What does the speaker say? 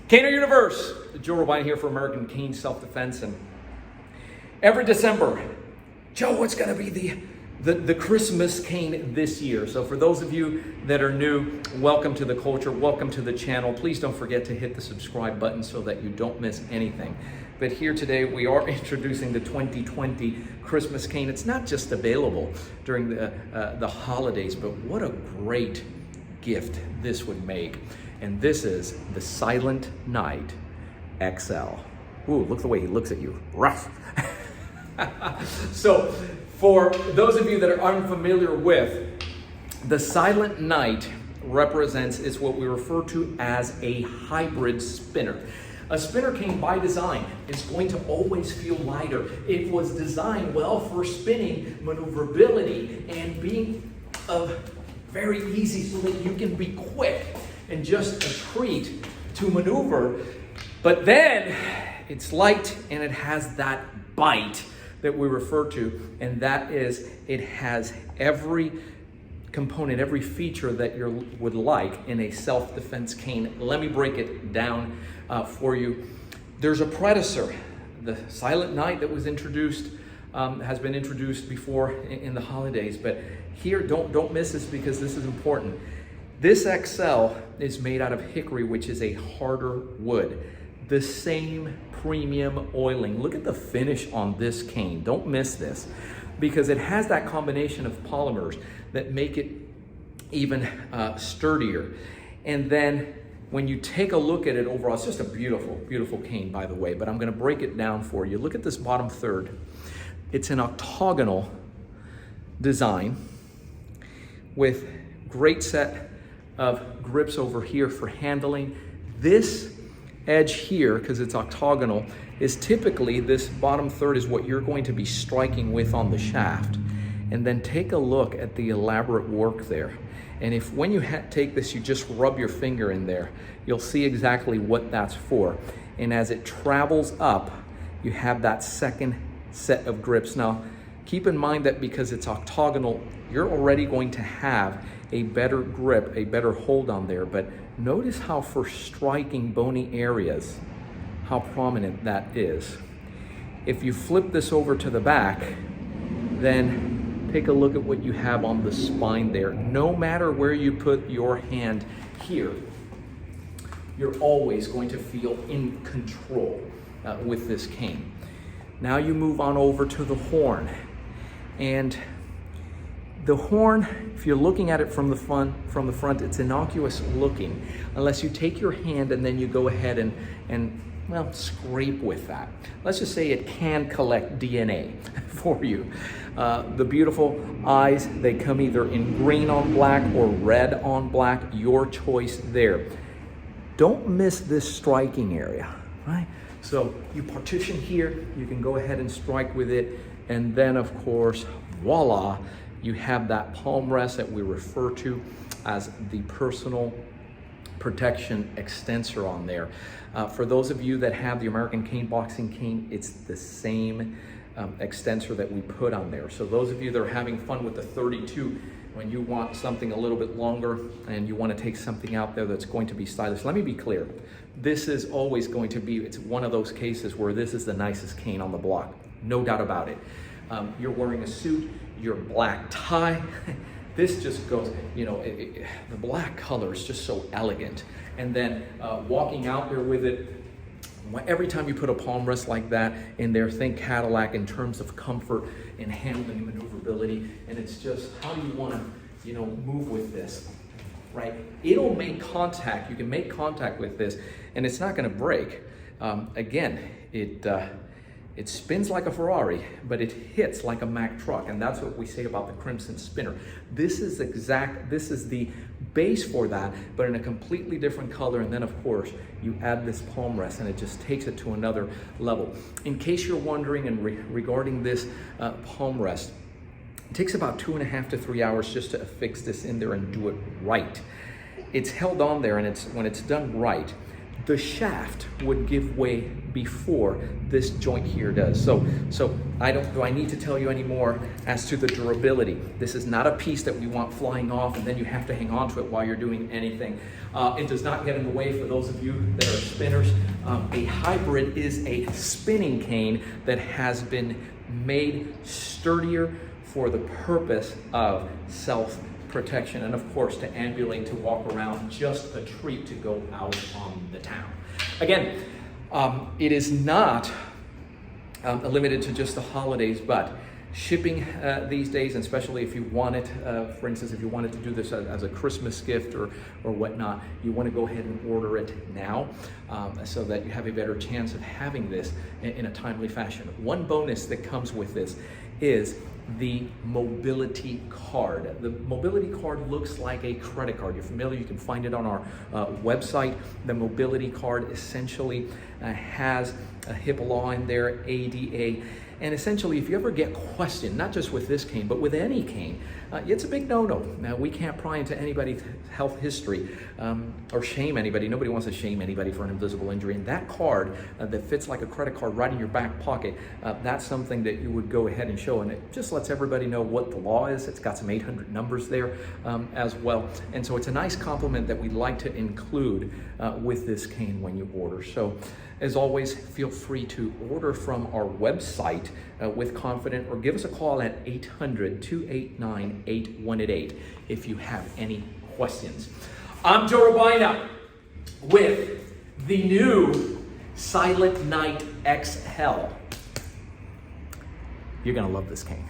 Caner Universe, Joe Robaina here for American Cane Self Defense, and every December, Joe, what's going to be the Christmas cane this year? So for those of you that are new, welcome to the culture, welcome to the channel. Please don't forget to hit the subscribe button so that you don't miss anything. But here today, we are introducing the 2020 Christmas cane. It's not just available during the holidays, but what a great gift this would make. And this is the Silent Night XL. Ooh, look the way he looks at you. Rough. So, for those of you that are unfamiliar with, the Silent Night is what we refer to as a hybrid spinner. A spinner cane by design is going to always feel lighter. It was designed well for spinning, maneuverability, and being very easy so that you can be quick and just a treat to maneuver. But then it's light and it has that bite that we refer to, and that is it has every component, every feature that you would like in a self-defense cane. Let me break it down for you. There's a predecessor, the Silent Night, that was introduced, has been introduced before in the holidays, but here, don't miss this because this is important. This XL is made out of hickory, which is a harder wood. The same premium oiling. Look at the finish on this cane. Don't miss this because it has that combination of polymers that make it even sturdier. And then when you take a look at it overall, it's just a beautiful, beautiful cane, by the way, but I'm gonna break it down for you. Look at this bottom third. It's an octagonal design with great set of grips over here for handling. This edge here, because it's octagonal, is typically, this bottom third is what you're going to be striking with on the shaft. And then take a look at the elaborate work there. And if when you take this, you just rub your finger in there, you'll see exactly what that's for. And as it travels up, you have that second set of grips. Now, keep in mind that because it's octagonal, you're already going to have a better grip, a better hold on there. But notice how for striking bony areas, how prominent that is. If you flip this over to the back, then take a look at what you have on the spine there. No matter where you put your hand here, you're always going to feel in control with this cane. Now you move on over to the horn. And the horn, if you're looking at it from the front, it's innocuous looking, unless you take your hand and then you go ahead and well, scrape with that. Let's just say it can collect DNA for you. The beautiful eyes, they come either in green on black or red on black, your choice there. Don't miss this striking area, right? So you partition here, you can go ahead and strike with it, and then of course, voila, you have that palm rest that we refer to as the personal protection extensor on there. For those of you that have the American Cane Boxing cane, it's the same extensor that we put on there. So those of you that are having fun with the 32, when you want something a little bit longer and you want to take something out there that's going to be stylish, let me be clear. This is always going to be, it's one of those cases where this is the nicest cane on the block. No doubt about it. You're wearing a suit, your black tie. This just goes, you know, the black color is just so elegant. And then walking out there with it, every time you put a palm rest like that in there, think Cadillac in terms of comfort and handling maneuverability. And it's just, how do you want to, you know, move with this, right? It'll make contact. You can make contact with this, and it's not going to break. Again, it spins like a Ferrari, but it hits like a Mack truck, and that's what we say about the Crimson Spinner. This is the base for that, but in a completely different color, and then of course, you add this palm rest, and it just takes it to another level. In case you're wondering, and regarding this palm rest, it takes about 2.5 to 3 hours just to affix this in there and do it right. It's held on there, and when it's done right, the shaft would give way before this joint here does. So do I need to tell you any more as to the durability? This is not a piece that we want flying off and then you have to hang on to it while you're doing anything. It does not get in the way for those of you that are spinners. A hybrid is a spinning cane that has been made sturdier for the purpose of self-protection, and of course to ambulate, to walk around, just a treat to go out on the town. Again, it is not limited to just the holidays, but shipping these days, and especially if you want it, for instance, if you wanted to do this as a Christmas gift or whatnot, you want to go ahead and order it now so that you have a better chance of having this in a timely fashion. One bonus that comes with this is the mobility card. The mobility card looks like a credit card. You're familiar, you can find it on our website. The mobility card essentially has a HIPAA law in there, ADA, and essentially if you ever get questioned, not just with this cane, but with any cane, it's a big no-no. Now, we can't pry into anybody's health history or shame anybody. Nobody wants to shame anybody for an invisible injury. And that card that fits like a credit card right in your back pocket, that's something that you would go ahead and show. And it just lets everybody know what the law is. It's got some 800 numbers there as well. And so it's a nice compliment that we'd like to include with this cane when you order. So as always, feel free to order from our website with confidence, or give us a call at 800-289-8188 if you have any questions. I'm Joe Robaina with the new Silent Night XL. You're gonna love this cane.